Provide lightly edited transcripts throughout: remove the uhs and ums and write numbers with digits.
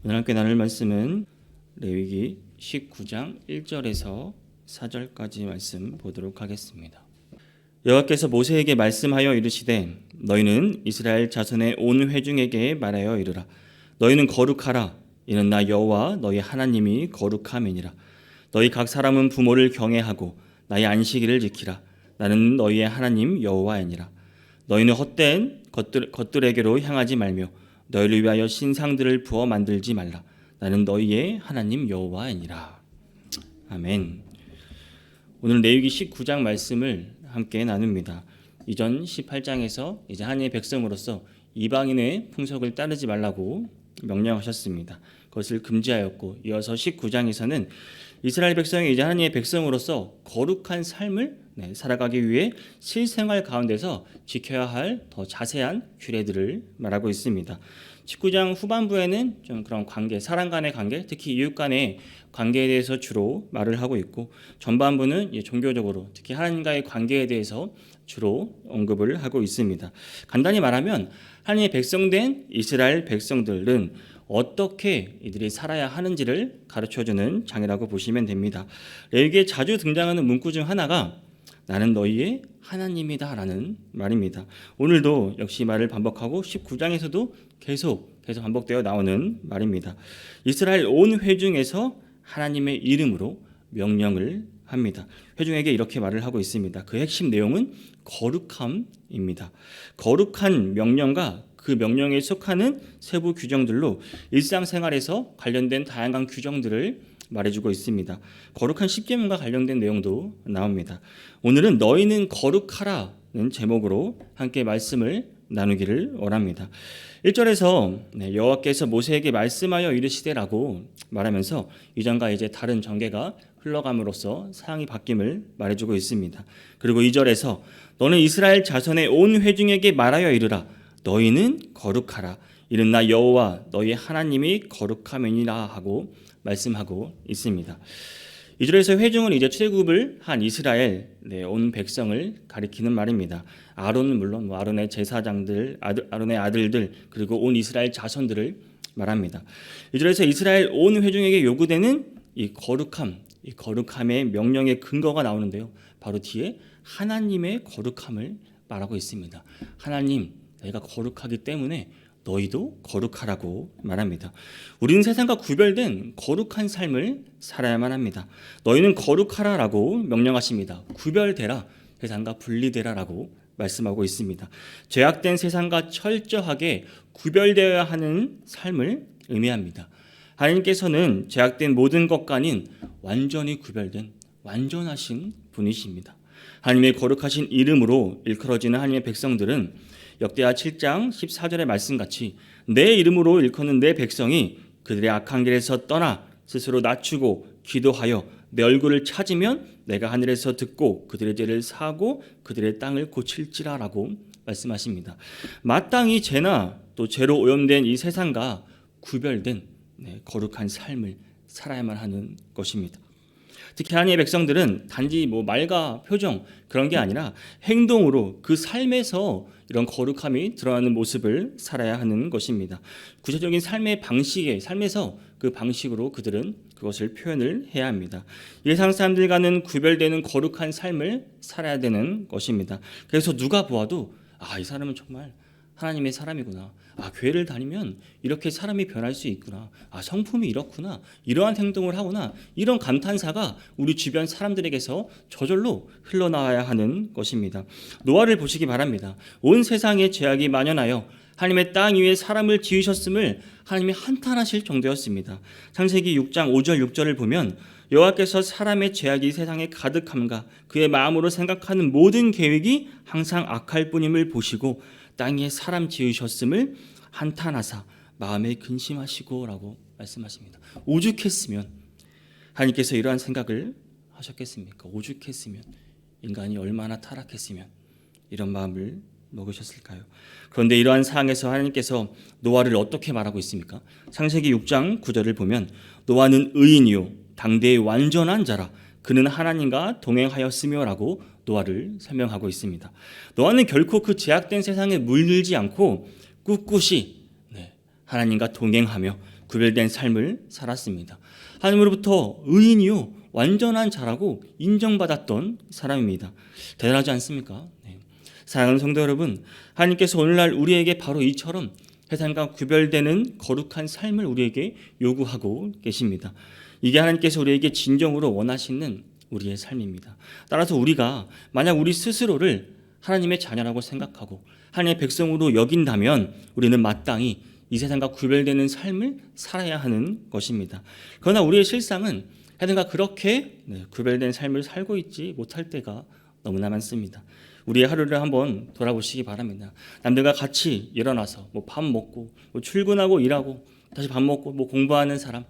오늘 함께 나눌 말씀은 레위기 19장 1절에서 4절까지 말씀 보도록 하겠습니다. 여호와께서 모세에게 말씀하여 이르시되 너희는 이스라엘 자손의 온 회중에게 말하여 이르라. 너희는 거룩하라. 이는 나 여호와 너희 하나님이 거룩함이니라. 너희 각 사람은 부모를 경외하고 나의 안식일을 지키라. 나는 너희의 하나님 여호와이니라. 너희는 헛된 것들에게로 향하지 말며 너희를 위하여 신상들을 부어 만들지 말라. 나는 너희의 하나님 여호와이니라. 아멘. 오늘 레위기 19장 말씀을 함께 나눕니다. 이전 18장에서 이제 하나님의 백성으로서 이방인의 풍속을 따르지 말라고 명령하셨습니다. 그것을 금지하였고, 이어서 19장에서는 이스라엘 백성이 이제 하나님의 백성으로서 거룩한 삶을 살아가기 위해 실생활 가운데서 지켜야 할 더 자세한 규례들을 말하고 있습니다. 19장 후반부에는 좀 그런 관계, 사람 간의 관계, 특히 이웃 간의 관계에 대해서 주로 말을 하고 있고, 전반부는 종교적으로 특히 하나님과의 관계에 대해서 주로 언급을 하고 있습니다. 간단히 말하면 하나님의 백성된 이스라엘 백성들은 어떻게 이들이 살아야 하는지를 가르쳐주는 장이라고 보시면 됩니다. 레위기에 자주 등장하는 문구 중 하나가 나는 너희의 하나님이다 라는 말입니다. 오늘도 역시 말을 반복하고 19장에서도 계속 반복되어 나오는 말입니다. 이스라엘 온 회중에서 하나님의 이름으로 명령을 합니다. 회중에게 이렇게 말을 하고 있습니다. 그 핵심 내용은 거룩함입니다. 거룩한 명령과 그 명령에 속하는 세부 규정들로 일상생활에서 관련된 다양한 규정들을 말해주고 있습니다. 거룩한 십계명과 관련된 내용도 나옵니다. 오늘은 너희는 거룩하라는 제목으로 함께 말씀을 나누기를 원합니다. 1절에서 여호와께서 모세에게 말씀하여 이르시되라고 말하면서 이전과 이제 다른 전개가 흘러감으로써 사항이 바뀜을 말해주고 있습니다. 그리고 2절에서 너는 이스라엘 자손의 온 회중에게 말하여 이르라. 너희는 거룩하라. 이는 나 여호와 너희 하나님이 거룩함이니라 하고 말씀하고 있습니다. 2절에서 회중은 이제 출애굽을 한 이스라엘 온 백성을 가리키는 말입니다. 아론은 물론 아론의 제사장들, 아론의 아들들, 그리고 온 이스라엘 자손들을 말합니다. 2절에서 이스라엘 온 회중에게 요구되는 이 거룩함의 명령의 근거가 나오는데요. 바로 뒤에 하나님의 거룩함을 말하고 있습니다. 하나님, 내가 거룩하기 때문에 너희도 거룩하라고 말합니다. 우리는 세상과 구별된 거룩한 삶을 살아야만 합니다. 너희는 거룩하라라고 명령하십니다. 구별되라, 세상과 분리되라라고 말씀하고 있습니다. 죄악된 세상과 철저하게 구별되어야 하는 삶을 의미합니다. 하나님께서는 죄악된 모든 것과는 완전히 구별된 완전하신 분이십니다. 하나님의 거룩하신 이름으로 일컬어지는 하나님의 백성들은 역대하 7장 14절의 말씀같이 내 이름으로 일컫는 내 백성이 그들의 악한 길에서 떠나 스스로 낮추고 기도하여 내 얼굴을 찾으면 내가 하늘에서 듣고 그들의 죄를 사하고 그들의 땅을 고칠지라라고 말씀하십니다. 마땅히 죄나 또 죄로 오염된 이 세상과 구별된 거룩한 삶을 살아야만 하는 것입니다. 특히 하나님의 백성들은 단지 말과 표정 그런 게 아니라 행동으로 그 삶에서 이런 거룩함이 드러나는 모습을 살아야 하는 것입니다. 구체적인 삶의 삶에서 그 방식으로 그들은 그것을 표현을 해야 합니다. 세상 사람들과는 구별되는 거룩한 삶을 살아야 되는 것입니다. 그래서 누가 보아도 이 사람은 정말 하나님의 사람이구나. 교회를 다니면 이렇게 사람이 변할 수 있구나. 성품이 이렇구나. 이러한 행동을 하구나. 이런 감탄사가 우리 주변 사람들에게서 저절로 흘러나와야 하는 것입니다. 노아를 보시기 바랍니다. 온 세상에 죄악이 만연하여 하나님의 땅 위에 사람을 지으셨음을 하나님이 한탄하실 정도였습니다. 창세기 6장 5절 6절을 보면 여호와께서 사람의 죄악이 세상에 가득함과 그의 마음으로 생각하는 모든 계획이 항상 악할 뿐임을 보시고 땅 위에 사람 지으셨음을 한탄하사 마음에 근심하시고 라고 말씀하십니다. 오죽했으면 하나님께서 이러한 생각을 하셨겠습니까? 오죽했으면 인간이 얼마나 타락했으면 이런 마음을 먹으셨을까요? 그런데 이러한 상황에서 하나님께서 노아를 어떻게 말하고 있습니까? 창세기 6장 9절을 보면 노아는 의인이요 당대의 완전한 자라 그는 하나님과 동행하였으며라고 노아를 설명하고 있습니다. 노아는 결코 그 제약된 세상에 물들지 않고 꿋꿋이 하나님과 동행하며 구별된 삶을 살았습니다. 하나님으로부터 의인이요 완전한 자라고 인정받았던 사람입니다. 대단하지 않습니까? 네. 사랑하는 성도 여러분, 하나님께서 오늘날 우리에게 바로 이처럼 세상과 구별되는 거룩한 삶을 우리에게 요구하고 계십니다. 이게 하나님께서 우리에게 진정으로 원하시는 우리의 삶입니다. 따라서 우리가 만약 우리 스스로를 하나님의 자녀라고 생각하고 하나님의 백성으로 여긴다면 우리는 마땅히 이 세상과 구별되는 삶을 살아야 하는 것입니다. 그러나 우리의 실상은 하여튼가 그렇게 구별된 삶을 살고 있지 못할 때가 너무나 많습니다. 우리의 하루를 한번 돌아보시기 바랍니다. 남들과 같이 일어나서 밥 먹고 출근하고 일하고 다시 밥 먹고 공부하는 사람,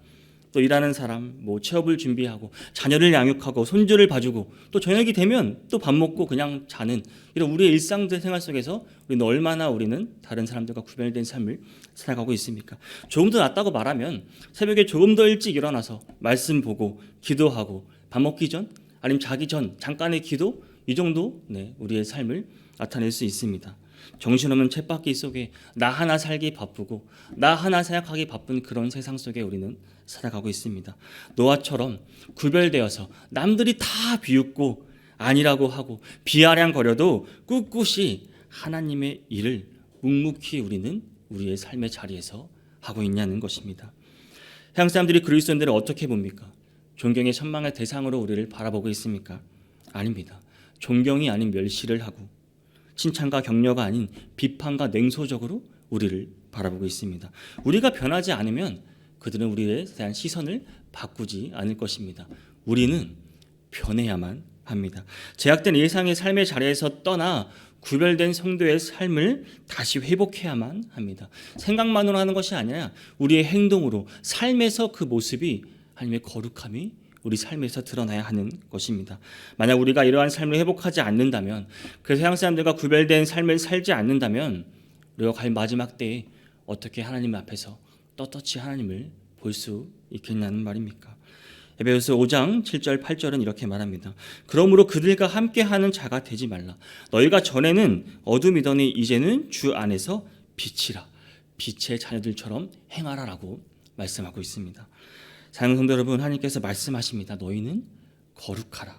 또 일하는 사람, 취업을 준비하고 자녀를 양육하고 손주를 봐주고 또 저녁이 되면 또 밥 먹고 그냥 자는 이런 우리의 일상들 생활 속에서 우리는 다른 사람들과 구별된 삶을 살아가고 있습니까? 조금 더 낫다고 말하면 새벽에 조금 더 일찍 일어나서 말씀 보고 기도하고 밥 먹기 전 아니면 자기 전 잠깐의 기도 이 정도 우리의 삶을 나타낼 수 있습니다. 정신없는 쳇바퀴 속에 나 하나 살기 바쁘고 나 하나 생각하기 바쁜 그런 세상 속에 우리는 살아가고 있습니다. 노아처럼 구별되어서 남들이 다 비웃고 아니라고 하고 비아냥거려도 꿋꿋이 하나님의 일을 묵묵히 우리는 우리의 삶의 자리에서 하고 있냐는 것입니다. 세상 사람들이 그리스도인들을 어떻게 봅니까? 존경의 천망의 대상으로 우리를 바라보고 있습니까? 아닙니다. 존경이 아닌 멸시를 하고 칭찬과 격려가 아닌 비판과 냉소적으로 우리를 바라보고 있습니다. 우리가 변하지 않으면 그들은 우리에 대한 시선을 바꾸지 않을 것입니다. 우리는 변해야만 합니다. 제약된 예상의 삶의 자리에서 떠나 구별된 성도의 삶을 다시 회복해야만 합니다. 생각만으로 하는 것이 아니라 우리의 행동으로 삶에서 그 모습이 하나님의 거룩함이 우리 삶에서 드러나야 하는 것입니다. 만약 우리가 이러한 삶을 회복하지 않는다면, 그 세상 사람들과 구별된 삶을 살지 않는다면 우리가 과연 마지막 때에 어떻게 하나님 앞에서 떳떳이 하나님을 볼 수 있겠냐는 말입니까? 에베소서 5장 7절 8절은 이렇게 말합니다. 그러므로 그들과 함께하는 자가 되지 말라. 너희가 전에는 어둠이더니 이제는 주 안에서 빛이라. 빛의 자녀들처럼 행하라라고 말씀하고 있습니다. 사랑하는 성도 여러분, 하나님께서 말씀하십니다. 너희는 거룩하라.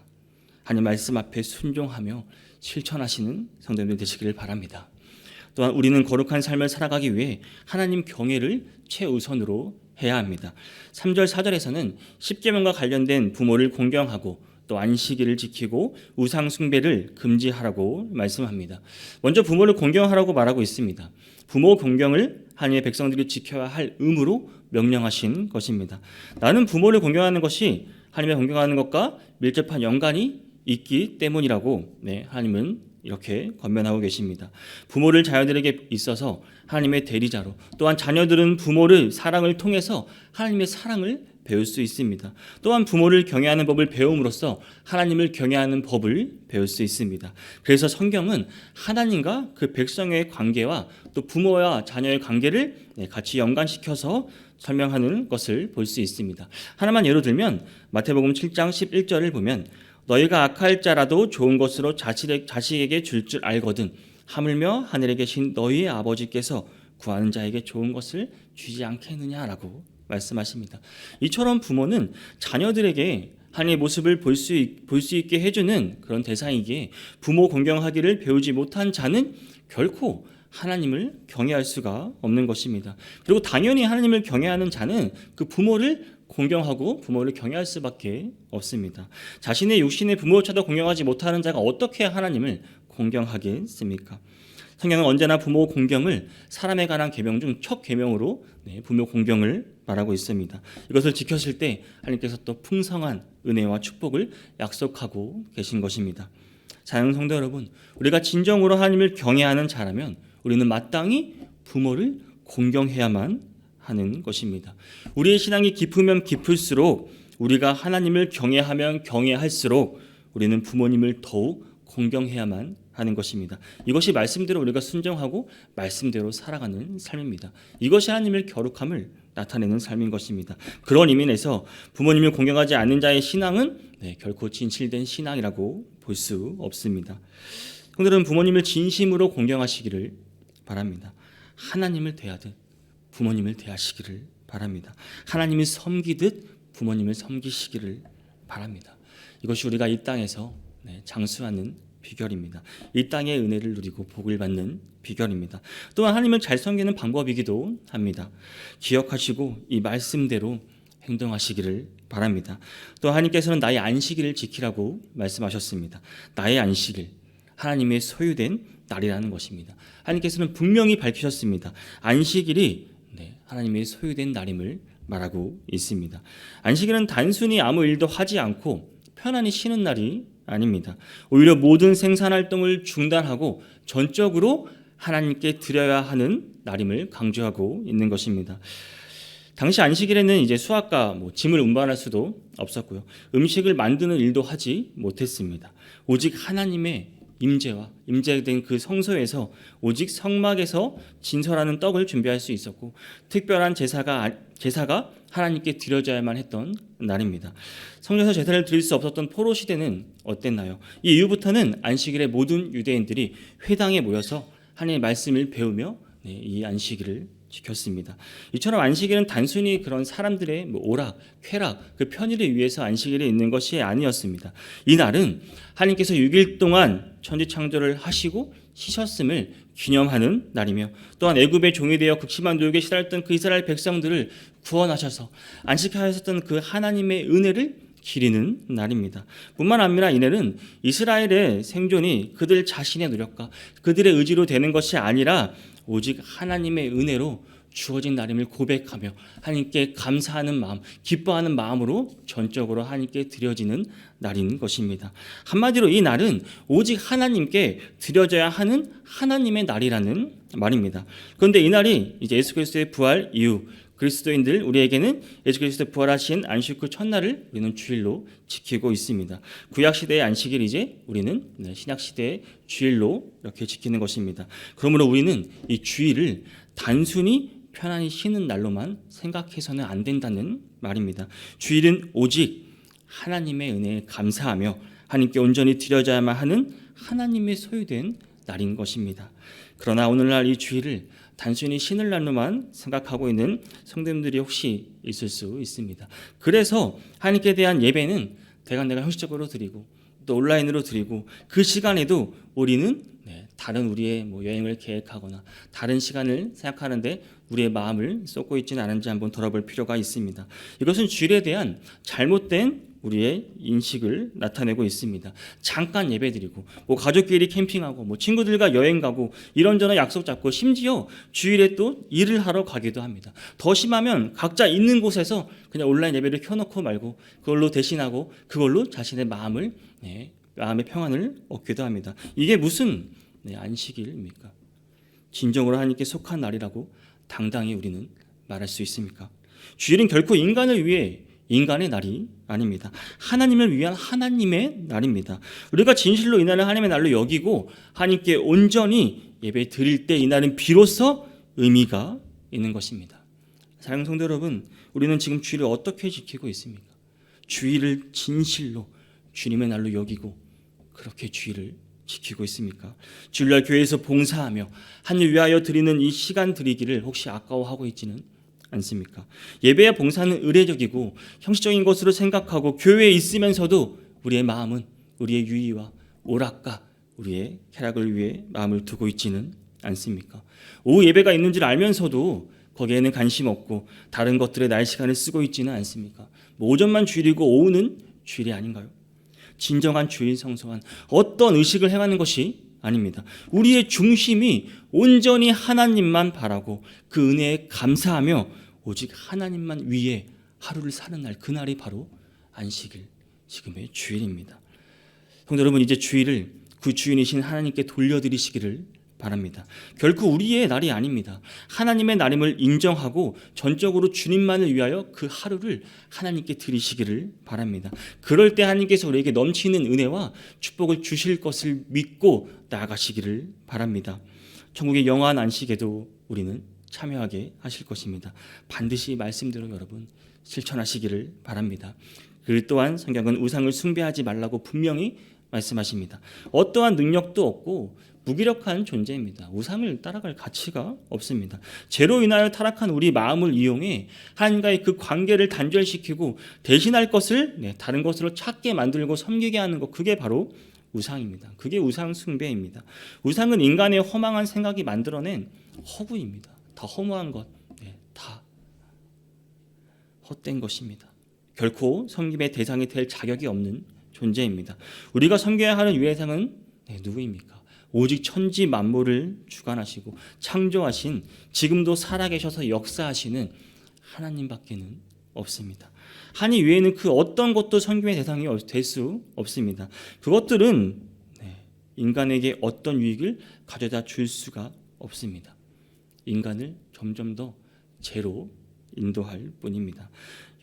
하나님 말씀 앞에 순종하며 실천하시는 성도님들 되시기를 바랍니다. 또한 우리는 거룩한 삶을 살아가기 위해 하나님 경외를 최우선으로 해야 합니다. 3절 4절에서는 십계명과 관련된 부모를 공경하고 또 안식일을 지키고 우상 숭배를 금지하라고 말씀합니다. 먼저 부모를 공경하라고 말하고 있습니다. 부모 공경을 하나님의 백성들이 지켜야 할 의무로 명령하신 것입니다. 나는 부모를 공경하는 것이 하나님의 공경하는 것과 밀접한 연관이 있기 때문이라고 하나님은 이렇게 권면하고 계십니다. 부모를 자녀들에게 있어서 하나님의 대리자로, 또한 자녀들은 부모를 사랑을 통해서 하나님의 사랑을 배울 수 있습니다. 또한 부모를 경외하는 법을 배움으로써 하나님을 경외하는 법을 배울 수 있습니다. 그래서 성경은 하나님과 그 백성의 관계와 또 부모와 자녀의 관계를 같이 연관시켜서 설명하는 것을 볼 수 있습니다. 하나만 예로 들면 마태복음 7장 11절을 보면 너희가 악할 자라도 좋은 것으로 자식에게 줄 알거든 하물며 하늘에 계신 너희의 아버지께서 구하는 자에게 좋은 것을 주지 않겠느냐라고 말씀하십니다. 이처럼 부모는 자녀들에게 하나님의 모습을 볼 수 있게 해주는 그런 대상이기에 부모 공경하기를 배우지 못한 자는 결코 하나님을 경외할 수가 없는 것입니다. 그리고 당연히 하나님을 경외하는 자는 그 부모를 공경하고 부모를 경외할 수밖에 없습니다. 자신의 육신의 부모조차도 공경하지 못하는 자가 어떻게 하나님을 공경하겠습니까? 성경은 언제나 부모 공경을 사람에 관한 계명 중 첫 계명으로 부모 공경을 말하고 있습니다. 이것을 지켰을 때 하나님께서 또 풍성한 은혜와 축복을 약속하고 계신 것입니다. 사랑하는 성도 여러분, 우리가 진정으로 하나님을 경외하는 자라면 우리는 마땅히 부모를 공경해야만 하는 것입니다. 우리의 신앙이 깊으면 깊을수록, 우리가 하나님을 경외하면 경외할수록 우리는 부모님을 더욱 공경해야만 하는 것입니다. 이것이 말씀대로 우리가 순종하고 말씀대로 살아가는 삶입니다. 이것이 하나님의 거룩함을 나타내는 삶인 것입니다. 그런 의미에서 부모님을 공경하지 않는 자의 신앙은 결코 진실된 신앙이라고 볼 수 없습니다. 성도들은 부모님을 진심으로 공경하시기를 바랍니다. 하나님을 대하듯 부모님을 대하시기를 바랍니다. 하나님을 섬기듯 부모님을 섬기시기를 바랍니다. 이것이 우리가 이 땅에서 장수하는 비결입니다. 이 땅의 은혜를 누리고 복을 받는 비결입니다. 또한 하나님을 잘 섬기는 방법이기도 합니다. 기억하시고 이 말씀대로 행동하시기를 바랍니다. 또 하나님께서는 나의 안식일을 지키라고 말씀하셨습니다. 나의 안식일, 하나님의 소유된 날이라는 것입니다. 하나님께서는 분명히 밝히셨습니다. 안식일이 하나님의 소유된 날임을 말하고 있습니다. 안식일은 단순히 아무 일도 하지 않고 편안히 쉬는 날이 아닙니다. 오히려 모든 생산활동을 중단하고 전적으로 하나님께 드려야 하는 날임을 강조하고 있는 것입니다. 당시 안식일에는 이제 수확과 짐을 운반할 수도 없었고요. 음식을 만드는 일도 하지 못했습니다. 오직 하나님의 임재된 그 성소에서 오직 성막에서 진설하는 떡을 준비할 수 있었고 특별한 제사가 하나님께 드려져야만 했던 날입니다. 성전에서 제사를 드릴 수 없었던 포로 시대는 어땠나요? 이 이후부터는 안식일에 모든 유대인들이 회당에 모여서 하나님의 말씀을 배우며 이 안식일을 지켰습니다. 이처럼 안식일은 단순히 그런 사람들의 오락, 쾌락, 그 편의를 위해서 안식일에 있는 것이 아니었습니다. 이 날은 하나님께서 6일 동안 천지 창조를 하시고 쉬셨음을 기념하는 날이며 또한 애굽의 종이 되어 극심한 노역에 시달렸던 그 이스라엘 백성들을 구원하셔서 안식하셨던 그 하나님의 은혜를 기리는 날입니다. 뿐만 아니라 이날은 이스라엘의 생존이 그들 자신의 노력과 그들의 의지로 되는 것이 아니라 오직 하나님의 은혜로 주어진 날임을 고백하며 하나님께 감사하는 마음, 기뻐하는 마음으로 전적으로 하나님께 드려지는 날인 것입니다. 한마디로 이 날은 오직 하나님께 드려져야 하는 하나님의 날이라는 말입니다. 그런데 이 날이 이제 예수 그리스도의 부활 이후 그리스도인들 우리에게는 예수 그리스도 부활하신 안식 후 첫날을 우리는 주일로 지키고 있습니다. 구약 시대의 안식일 이제 우리는 신약 시대의 주일로 이렇게 지키는 것입니다. 그러므로 우리는 이 주일을 단순히 편안히 쉬는 날로만 생각해서는 안 된다는 말입니다. 주일은 오직 하나님의 은혜에 감사하며 하나님께 온전히 드려져야만 하는 하나님의 소유된 날인 것입니다. 그러나 오늘날 이 주일을 단순히 쉬는 날로만 생각하고 있는 성도님들이 혹시 있을 수 있습니다. 그래서 하나님께 대한 예배는 대강 내가 형식적으로 드리고 또 온라인으로 드리고 그 시간에도 우리는 다른 우리의 여행을 계획하거나 다른 시간을 생각하는데 우리의 마음을 쏟고 있지는 않은지 한번 돌아볼 필요가 있습니다. 이것은 주일에 대한 잘못된 우리의 인식을 나타내고 있습니다. 잠깐 예배드리고 가족끼리 캠핑하고 친구들과 여행 가고 이런저런 약속 잡고 심지어 주일에 또 일을 하러 가기도 합니다. 더 심하면 각자 있는 곳에서 그냥 온라인 예배를 켜놓고 말고 그걸로 대신하고 그걸로 자신의 마음의 평안을 얻기도 합니다. 이게 무슨 안식일입니까? 진정으로 하나님께 속한 날이라고 당당히 우리는 말할 수 있습니까? 주일은 결코 인간을 위해 인간의 날이 아닙니다. 하나님을 위한 하나님의 날입니다. 우리가 진실로 이 날을 하나님의 날로 여기고 하나님께 온전히 예배 드릴 때 이 날은 비로소 의미가 있는 것입니다. 사랑하는 성도 여러분, 우리는 지금 주일을 어떻게 지키고 있습니까? 주일을 진실로 주님의 날로 여기고 그렇게 주일을 지키고 있습니까? 주일날 교회에서 봉사하며 하나님 위하여 드리는 이 시간 드리기를 혹시 아까워하고 있지는 않습니까? 예배와 봉사는 의례적이고 형식적인 것으로 생각하고 교회에 있으면서도 우리의 마음은 우리의 유의와 오락과 우리의 쾌락을 위해 마음을 두고 있지는 않습니까? 오후 예배가 있는 줄 알면서도 거기에는 관심 없고 다른 것들에 나의 시간을 쓰고 있지는 않습니까? 오전만 주일이고 오후는 주일이 아닌가요? 진정한 주일 성소한 어떤 의식을 행하는 것이 아닙니다. 우리의 중심이 온전히 하나님만 바라고 그 은혜에 감사하며 오직 하나님만 위해 하루를 사는 날, 그날이 바로 안식일, 지금의 주일입니다. 성도 여러분, 이제 주일을 그 주인이신 하나님께 돌려드리시기를 바랍니다. 결코 우리의 날이 아닙니다. 하나님의 날임을 인정하고 전적으로 주님만을 위하여 그 하루를 하나님께 드리시기를 바랍니다. 그럴 때 하나님께서 우리에게 넘치는 은혜와 축복을 주실 것을 믿고 나아가시기를 바랍니다. 천국의 영원한 안식에도 우리는 참여하게 하실 것입니다. 반드시 말씀대로 여러분 실천하시기를 바랍니다. 그 또한 성경은 우상을 숭배하지 말라고 분명히 말씀하십니다. 어떠한 능력도 없고 무기력한 존재입니다. 우상을 따라갈 가치가 없습니다. 죄로 인하여 타락한 우리 마음을 이용해 하나님과의 그 관계를 단절시키고 대신할 것을 다른 것으로 찾게 만들고 섬기게 하는 것, 그게 바로 우상입니다. 그게 우상 숭배입니다. 우상은 인간의 허망한 생각이 만들어낸 허구입니다. 다 허무한 것, 다 헛된 것입니다. 결코 섬김의 대상이 될 자격이 없는 존재입니다. 우리가 섬겨야 하는 유해상은 누구입니까? 오직 천지 만물을 주관하시고 창조하신, 지금도 살아계셔서 역사하시는 하나님밖에는 없습니다. 하나님 외에는 그 어떤 것도 섬김의 대상이 될 수 없습니다. 그것들은 인간에게 어떤 유익을 가져다 줄 수가 없습니다. 인간을 점점 더 죄로 인도할 뿐입니다.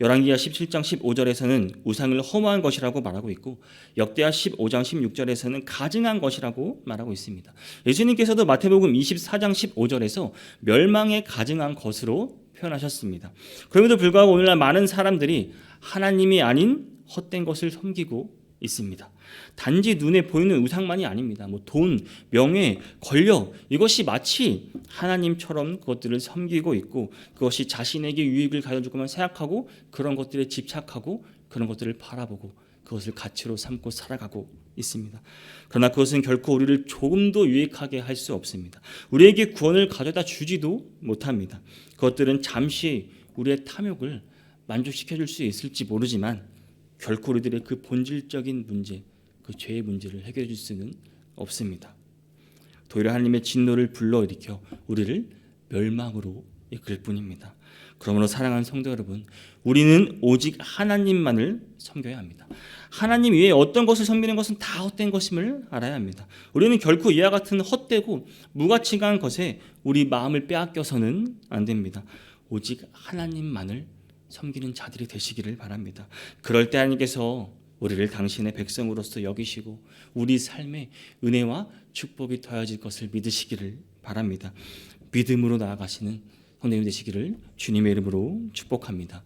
열왕기하 17장 15절에서는 우상을 허무한 것이라고 말하고 있고, 역대하 15장 16절에서는 가증한 것이라고 말하고 있습니다. 예수님께서도 마태복음 24장 15절에서 멸망에 가증한 것으로 표현하셨습니다. 그럼에도 불구하고 오늘날 많은 사람들이 하나님이 아닌 헛된 것을 섬기고 있습니다. 단지 눈에 보이는 우상만이 아닙니다. 돈, 명예, 권력, 이것이 마치 하나님처럼 그것들을 섬기고 있고, 그것이 자신에게 유익을 가져줄 것만 생각하고 그런 것들에 집착하고 그런 것들을 바라보고 그것을 가치로 삼고 살아가고 있습니다. 그러나 그것은 결코 우리를 조금도 유익하게 할 수 없습니다. 우리에게 구원을 가져다 주지도 못합니다. 그것들은 잠시 우리의 탐욕을 만족시켜줄 수 있을지 모르지만 결코 우리들의 그 본질적인 문제, 그 죄의 문제를 해결해 줄 수는 없습니다. 도리어 하나님의 진노를 불러일으켜 우리를 멸망으로 이끌 뿐입니다. 그러므로 사랑하는 성도 여러분, 우리는 오직 하나님만을 섬겨야 합니다. 하나님 외에 어떤 것을 섬기는 것은 다 헛된 것임을 알아야 합니다. 우리는 결코 이와 같은 헛되고 무가치한 것에 우리 마음을 빼앗겨서는 안 됩니다. 오직 하나님만을 섬기는 자들이 되시기를 바랍니다. 그럴 때 하나님께서 우리를 당신의 백성으로서 여기시고 우리 삶에 은혜와 축복이 더해질 것을 믿으시기를 바랍니다. 믿음으로 나아가시는 성도님 되시기를 주님의 이름으로 축복합니다.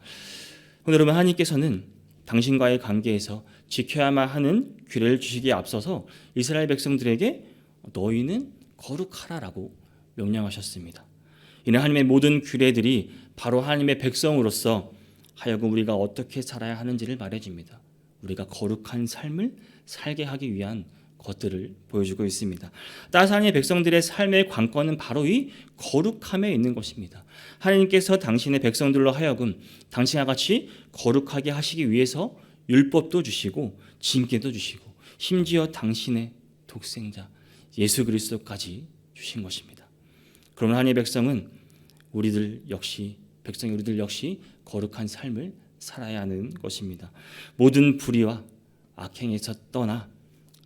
여러분, 하나님께서는 당신과의 관계에서 지켜야만 하는 규례를 주시기에 앞서서 이스라엘 백성들에게 너희는 거룩하라라고 명령하셨습니다. 이는 하나님의 모든 규례들이 바로 하나님의 백성으로서 하여금 우리가 어떻게 살아야 하는지를 말해줍니다. 우리가 거룩한 삶을 살게 하기 위한 것들을 보여주고 있습니다. 따라서 하나님의 백성들의 삶의 관건은 바로 이 거룩함에 있는 것입니다. 하나님께서 당신의 백성들로 하여금 당신과 같이 거룩하게 하시기 위해서 율법도 주시고 징계도 주시고 심지어 당신의 독생자 예수 그리스도까지 주신 것입니다. 그러면 하나님의 백성은 우리들 역시 거룩한 삶을 살아야 하는 것입니다. 모든 불의와 악행에서 떠나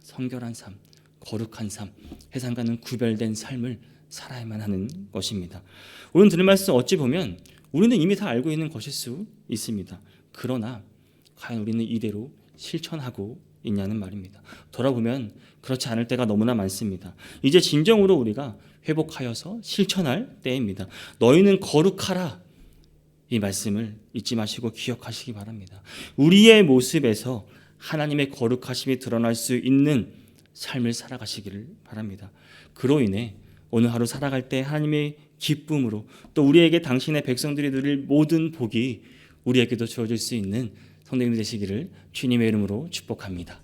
성결한 삶, 거룩한 삶, 세상과는 구별된 삶을 살아야만 하는 것입니다. 오늘 들은 말씀 어찌 보면 우리는 이미 다 알고 있는 것일 수 있습니다. 그러나 과연 우리는 이대로 실천하고 있냐는 말입니다. 돌아보면 그렇지 않을 때가 너무나 많습니다. 이제 진정으로 우리가 회복하여서 실천할 때입니다. 너희는 거룩하라. 이 말씀을 잊지 마시고 기억하시기 바랍니다. 우리의 모습에서 하나님의 거룩하심이 드러날 수 있는 삶을 살아가시기를 바랍니다. 그로 인해 오늘 하루 살아갈 때 하나님의 기쁨으로 또 우리에게 당신의 백성들이 누릴 모든 복이 우리에게도 주어질 수 있는 성도님 되시기를 주님의 이름으로 축복합니다.